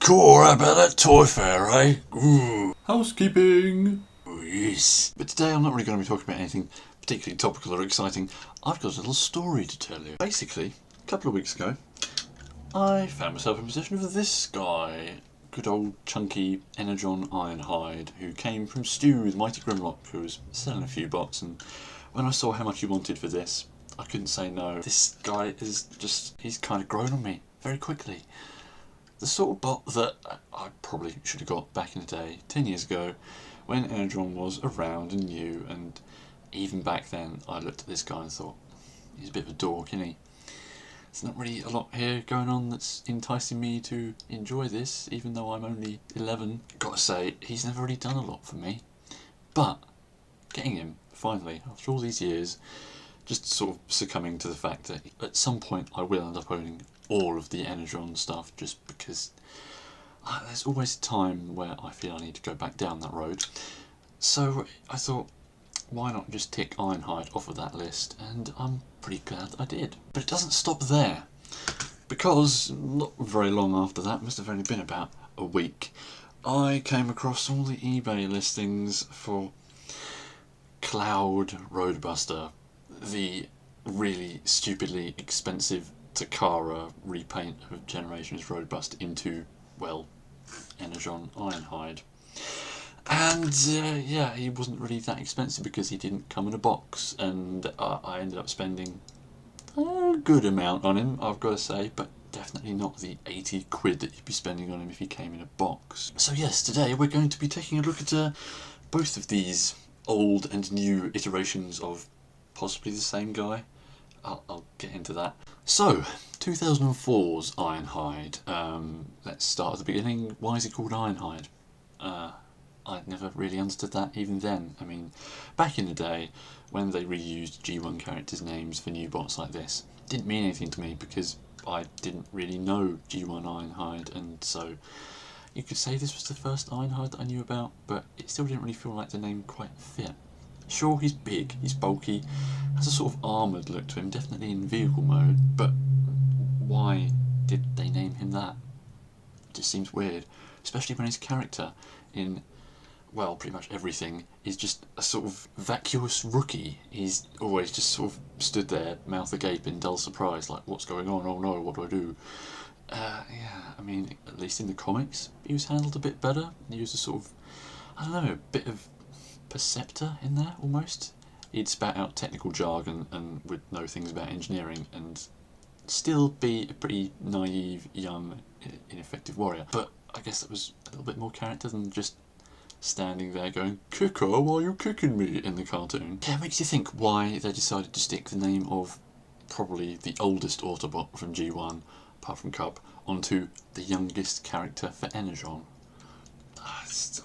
Cool, how about that toy fair, eh? Ooh. Housekeeping! Oh, yes. But today I'm not really going to be talking about anything particularly topical or exciting. I've got a little story to tell you. Basically, a couple of weeks ago, I found myself in possession of this guy. Good old chunky Energon Ironhide, who came from Stu with Mighty Grimlock, who was selling a few bots, and when I saw how much he wanted for this, I couldn't say no. This guy is just, he's kind of grown on me very quickly. The sort of bot that I probably should have got back in the day, 10 years ago, when Energon was around and new, and even back then I looked at this guy and thought, he's a bit of a dork, isn't he? There's not really a lot here going on that's enticing me to enjoy this, even though I'm only 11. Gotta say, he's never really done a lot for me. But getting him, finally, after all these years, just sort of succumbing to the fact that at some point I will end up owning all of the Energon stuff, just because there's always a time where I feel I need to go back down that road. So I thought, why not just tick Ironhide off of that list, and I'm pretty glad I did. But it doesn't stop there, because not very long after that, must have only been about a week, I came across all the eBay listings for Cloud Roadbuster, the really stupidly expensive Takara repaint of Generations Roadbuster into, well, Energon Ironhide. And yeah, he wasn't really that expensive because he didn't come in a box, and I ended up spending a good amount on him, I've got to say, but definitely not the 80 quid that you'd be spending on him if he came in a box. So yes, today we're going to be taking a look at both of these old and new iterations of possibly the same guy. I'll get into that. So, 2004's Ironhide. Let's start at the beginning. Why is it called Ironhide? I'd never really understood that even then. I mean, back in the day, when they reused G1 characters' names for new bots like this, it didn't mean anything to me because I didn't really know G1 Ironhide, and so you could say this was the first Ironhide that I knew about, but it still didn't really feel like the name quite fit. Sure, he's big, he's bulky, has a sort of armoured look to him, definitely in vehicle mode, but why did they name him that? It just seems weird, especially when his character in, well, pretty much everything is just a sort of vacuous rookie. He's always just sort of stood there, mouth agape in dull surprise, like, what's going on? Oh no, what do I do? Yeah, I mean, at least in the comics, he was handled a bit better. He was a sort of, I don't know, a bit of Perceptor in there, almost. He'd spat out technical jargon and would know things about engineering and still be a pretty naive, young, ineffective warrior. But I guess that was a little bit more character than just standing there going, "Kicker, why are you kicking me?" in the cartoon. Yeah, it makes you think why they decided to stick the name of probably the oldest Autobot from G1, apart from Cub, onto the youngest character for Energon.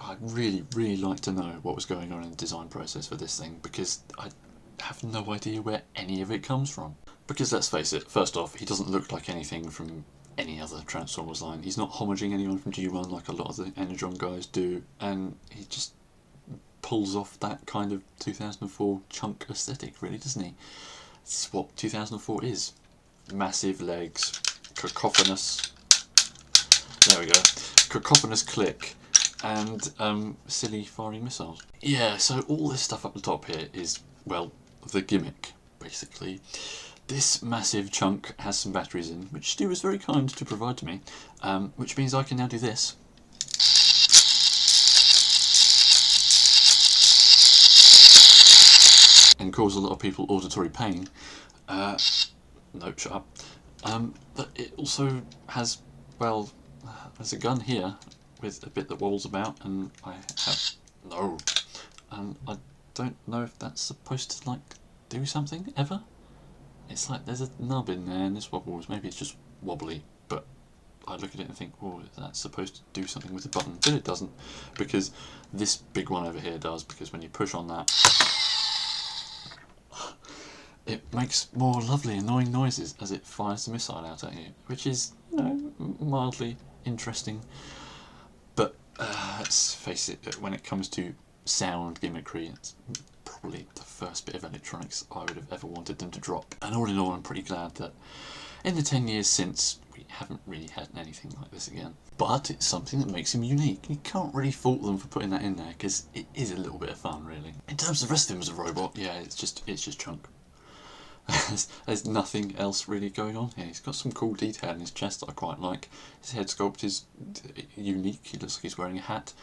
I'd really like to know what was going on in the design process for this thing, because I have no idea where any of it comes from. Because let's face it, first off, he doesn't look like anything from any other Transformers line. He's not homaging anyone from G1 like a lot of the Energon guys do, and he just pulls off that kind of 2004 chunk aesthetic, really, doesn't he? This is what 2004 is. Massive legs, cacophonous, there we go, cacophonous click, and silly firing missiles. Yeah, so all this stuff up the top here is, well, the gimmick, basically. This massive chunk has some batteries in, which Stu was very kind to provide to me, which means I can now do this. And cause a lot of people auditory pain. No, shut up. But it also has, well, there's a gun here with a bit that wobbles about, and I have I don't know if that's supposed to, like, do something ever. It's like there's a nub in there and this wobbles. Maybe it's just wobbly, but I look at it and think, oh, that's supposed to do something with the button, but it doesn't, because this big one over here does, because when you push on that, it makes more lovely annoying noises as it fires the missile out at you, which is, you know, mildly interesting. But let's face it, when it comes to sound gimmickry, it's probably the first bit of electronics I would have ever wanted them to drop. And all in all, I'm pretty glad that in the 10 years since, haven't really had anything like this again. But it's something that makes him unique. You can't really fault them for putting that in there, because it is a little bit of fun, really. In terms of the rest of him as a robot, yeah, it's just chunk. There's nothing else really going on here. He's got some cool detail in his chest that I quite like. His head sculpt is unique. He looks like he's wearing a hat.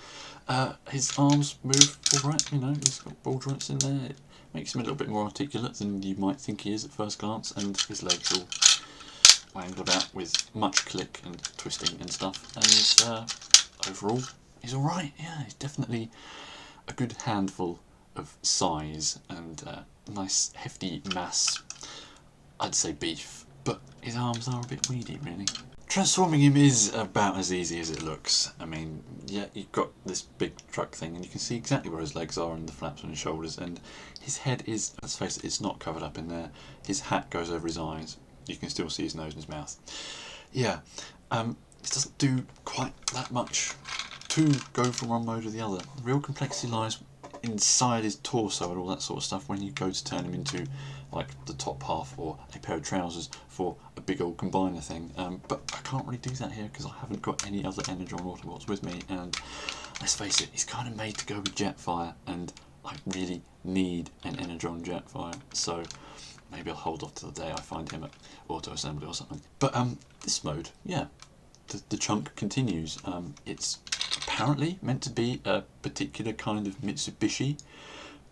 His arms move alright, you know, he's got ball joints in there. It makes him a little bit more articulate than you might think he is at first glance, and his legs all wangled about with much click and twisting and stuff. And overall, he's alright. Yeah, he's definitely a good handful of size and nice hefty mass. I'd say beef, but his arms are a bit weedy, really. Transforming him is about as easy as it looks. I mean, yeah, you've got this big truck thing and you can see exactly where his legs are and the flaps on his shoulders, and his head is, let's face it, it's not covered up in there. His hat goes over his eyes. You can still see his nose and his mouth. Yeah, it doesn't do quite that much to go from one mode to the other. The real complexity lies inside his torso and all that sort of stuff when you go to turn him into like the top half or a pair of trousers for a big old combiner thing, but I can't really do that here because I haven't got any other Energon Autobots with me, and let's face it, he's kind of made to go with Jetfire, and I really need an Energon Jetfire, so maybe I'll hold off till the day I find him at Auto Assembly or something. But this mode, yeah, the chunk continues. It's apparently meant to be a particular kind of Mitsubishi,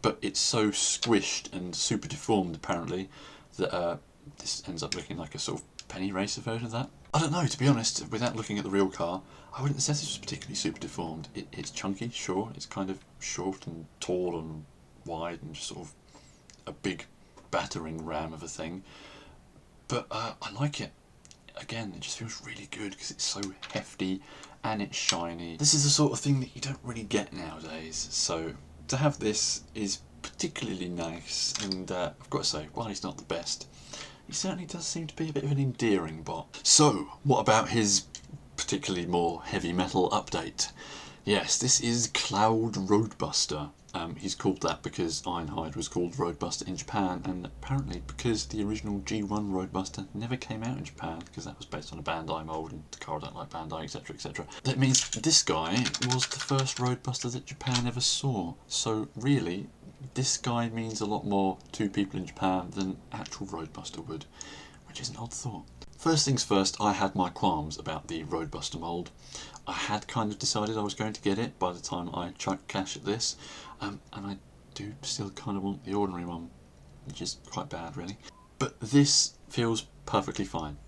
but it's so squished and super deformed apparently that this ends up looking like a sort of penny racer version of that. I don't know, to be honest, without looking at the real car, I wouldn't say this was particularly super deformed. It's chunky, sure, it's kind of short and tall and wide and just sort of a big battering ram of a thing, but I like it. Again, it just feels really good because it's so hefty and it's shiny. This is the sort of thing that you don't really get nowadays, so to have this is particularly nice, and I've got to say, while he's not the best, he certainly does seem to be a bit of an endearing bot. So, what about his particularly more heavy metal update? Yes, this is Cloud Roadbuster. He's called that because Ironhide was called Roadbuster in Japan, and apparently because the original G1 Roadbuster never came out in Japan because that was based on a Bandai mould and Takara don't like Bandai, etc, etc. That means this guy was the first Roadbuster that Japan ever saw. So really, this guy means a lot more to people in Japan than actual Roadbuster would, which is an odd thought. First things first, I had my qualms about the Roadbuster mould. I had kind of decided I was going to get it by the time I chucked cash at this, and I do still kind of want the ordinary one, which is quite bad really. But this feels perfectly fine.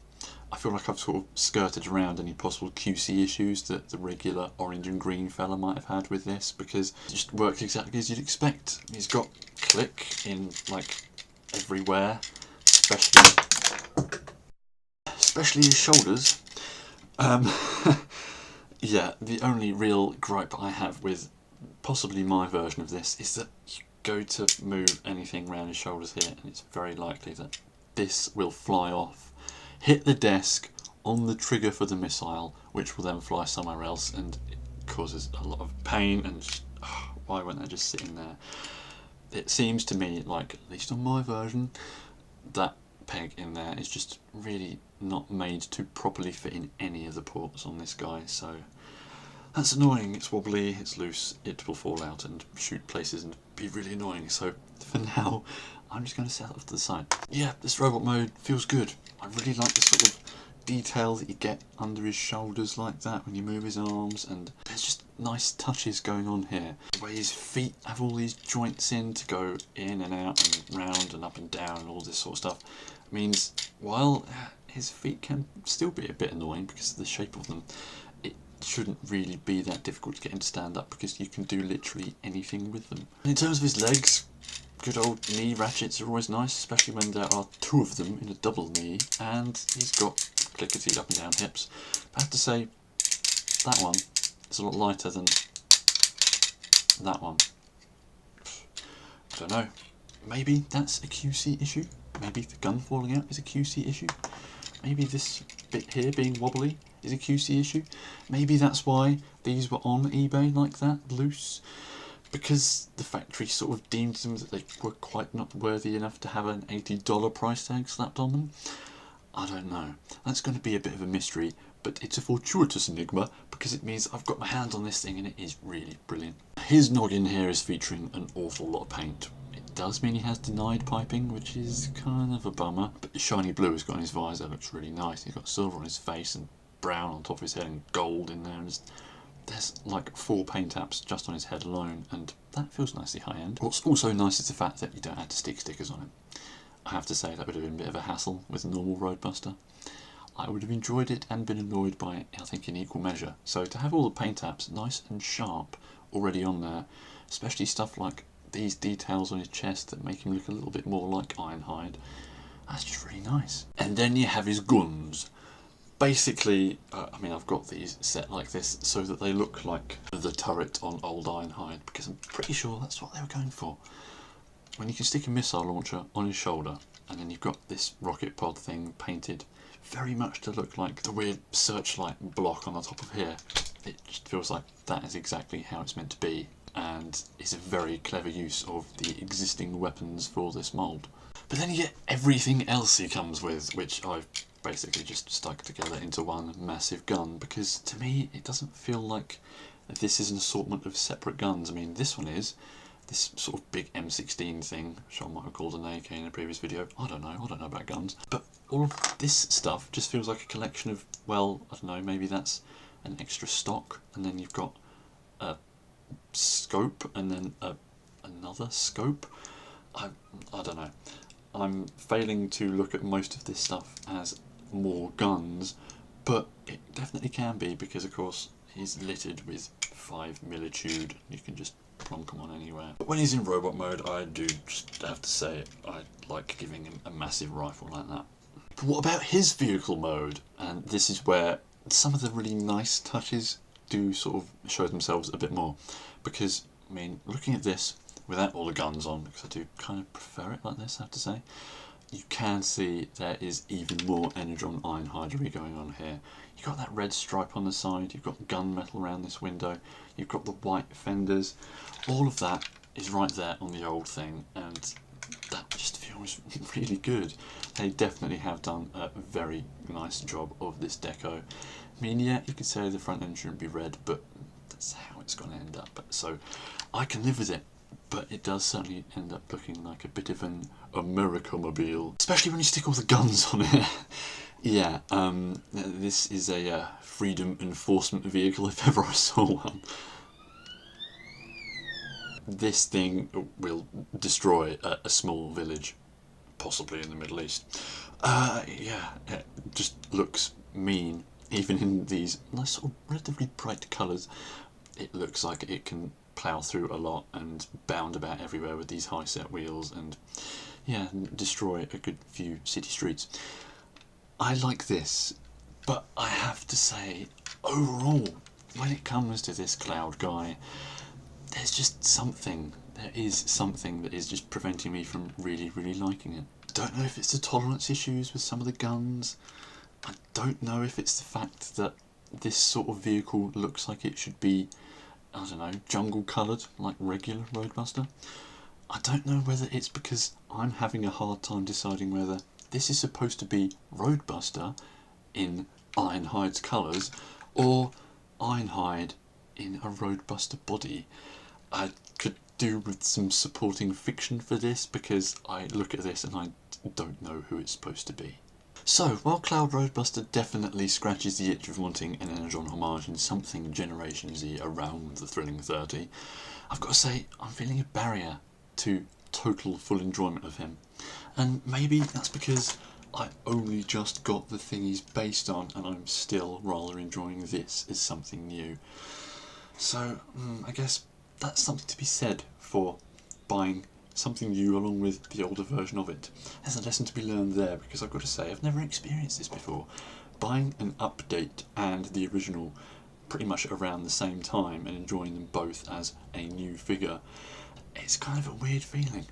I feel like I've sort of skirted around any possible QC issues that the regular orange and green fella might have had with this, because it just works exactly as you'd expect. He's got click in like everywhere, especially his shoulders. Yeah, the only real gripe I have with possibly my version of this is that you go to move anything around his shoulders here and it's very likely that this will fly off, hit the desk on the trigger for the missile, which will then fly somewhere else, and it causes a lot of pain, and why won't they just sit in there? It seems to me like, at least on my version, that peg in there is just really not made to properly fit in any of the ports on this guy, so that's annoying. It's wobbly, it's loose, it will fall out and shoot places and be really annoying, so for now I'm just going to set it off to the side. Yeah, this robot mode feels good. I really like the sort of detail that you get under his shoulders like that when you move his arms, and there's just nice touches going on here. The way his feet have all these joints in to go in and out and round and up and down and all this sort of stuff means while his feet can still be a bit annoying because of the shape of them, it shouldn't really be that difficult to get him to stand up because you can do literally anything with them. And in terms of his legs, good old knee ratchets are always nice, especially when there are two of them in a double knee, and he's got clickety up and down hips. I have to say, that one is a lot lighter than that one. I don't know, maybe that's a QC issue? Maybe the gun falling out is a QC issue? Maybe this bit here being wobbly is a QC issue? Maybe that's why these were on eBay like that, loose? Because the factory sort of deemed them that they were quite not worthy enough to have an $80 price tag slapped on them? I don't know. That's going to be a bit of a mystery, but it's a fortuitous enigma because it means I've got my hands on this thing and it is really brilliant. His noggin here is featuring an awful lot of paint. It does mean he has denied piping, which is kind of a bummer, but the shiny blue he's got on his visor looks really nice. He's got silver on his face and brown on top of his head and gold in there, and there's like 4 paint apps just on his head alone, and that feels nicely high end. What's also nice is the fact that you don't have to stick stickers on him. I have to say that would have been a bit of a hassle with a normal Roadbuster. I would have enjoyed it and been annoyed by it, I think, in equal measure. So to have all the paint apps nice and sharp already on there, especially stuff like these details on his chest that make him look a little bit more like Ironhide, that's just really nice. And then you have his guns. Basically, I mean, I've got these set like this so that they look like the turret on old Ironhide, because I'm pretty sure that's what they were going for. When you can stick a missile launcher on his shoulder, and then you've got this rocket pod thing painted very much to look like the weird searchlight block on the top of here, it just feels like that is exactly how it's meant to be, and is a very clever use of the existing weapons for this mould. But then you get everything else he comes with, which I've basically just stuck together into one massive gun, because to me it doesn't feel like this is an assortment of separate guns. I mean, this one is this sort of big M16 thing, which I might have called an AK in a previous video. I don't know about guns. But all of this stuff just feels like a collection of, well, I don't know, maybe that's an extra stock, and then you've got a scope, and then another scope. I don't know. I'm failing to look at most of this stuff as more guns, but it definitely can be, because of course he's littered with 5 militude. You can just plonk them on anywhere. But when he's in robot mode, I do just have to say I like giving him a massive rifle like that. But what about his vehicle mode? And this is where some of the really nice touches do sort of show themselves a bit more, because I mean, looking at this without all the guns on, because I do kind of prefer it like this, I have to say, you can see there is even more Energon Ironhidery going on here. You've got that red stripe on the side, you've got gunmetal around this window, you've got the white fenders. All of that is right there on the old thing, and that just feels really good. They definitely have done a very nice job of this deco. I mean, yeah, you could say the front end shouldn't be red, but that's how it's going to end up. So I can live with it. But it does certainly end up looking like a bit of an Americomobile, especially when you stick all the guns on it. Yeah, this is a freedom enforcement vehicle if ever I saw one. This thing will destroy a small village, possibly in the Middle East. Yeah, it just looks mean, even in these nice sort of relatively bright colours. It looks like it can plough through a lot and bound about everywhere with these high set wheels, and yeah, destroy a good few city streets. I like this, but I have to say, overall, when it comes to this Cloud guy, there's just something, there is something that is just preventing me from really liking it. I don't know if it's the tolerance issues with some of the guns. I don't know if it's the fact that this sort of vehicle looks like it should be, I don't know, jungle coloured like regular Roadbuster. I don't know whether it's because I'm having a hard time deciding whether this is supposed to be Roadbuster in Ironhide's colours or Ironhide in a Roadbuster body. I could do with some supporting fiction for this, because I look at this and I don't know who it's supposed to be. So, while Cloud Roadbuster definitely scratches the itch of wanting an Energon homage in something Generation Z around the Thrilling 30, I've got to say I'm feeling a barrier to total full enjoyment of him. And maybe that's because I only just got the thing he's based on, and I'm still rather enjoying this as something new. So, I guess that's something to be said for buying something new along with the older version of it. There's a lesson to be learned there, because I've got to say I've never experienced this before. Buying an update and the original pretty much around the same time and enjoying them both as a new figure, it's kind of a weird feeling,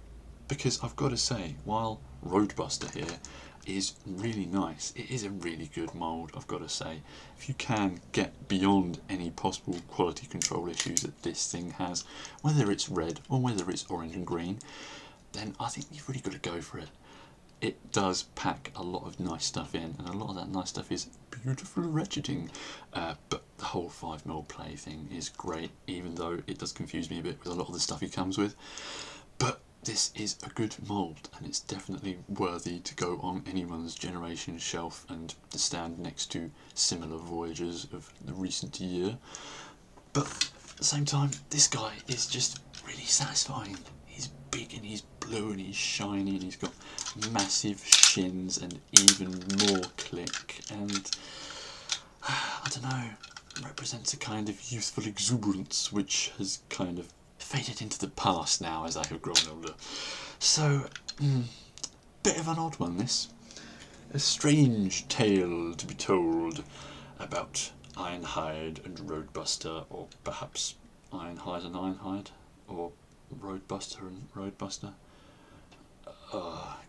because I've got to say, while Roadbuster here is really nice, it is a really good mould, I've got to say. If you can get beyond any possible quality control issues that this thing has, whether it's red or whether it's orange and green, then I think you've really got to go for it. it does pack a lot of nice stuff in, and a lot of that nice stuff is beautiful wretcheding. But the whole 5mm play thing is great, even though it does confuse me a bit with a lot of the stuff he comes with. But this is a good mould, and it's definitely worthy to go on anyone's generation shelf and to stand next to similar Voyagers of the recent year. But at the same time, this guy is just really satisfying. He's big and he's blue and he's shiny and he's got massive shins and even more click, and I don't know, represents a kind of youthful exuberance which has kind of faded into the past now as I have grown older. So, bit of an odd one this. A strange tale to be told about Ironhide and Roadbuster, or perhaps Ironhide and Ironhide, or Roadbuster and Roadbuster.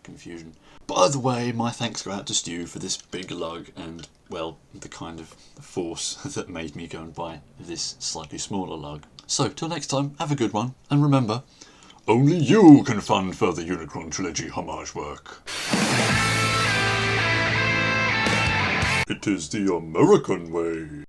Confusion. By the way, my thanks go out to Stu for this big lug and, well, the kind of force that made me go and buy this slightly smaller lug. So, till next time, have a good one, and remember, only you can fund further Unicron Trilogy homage work. It is the American way.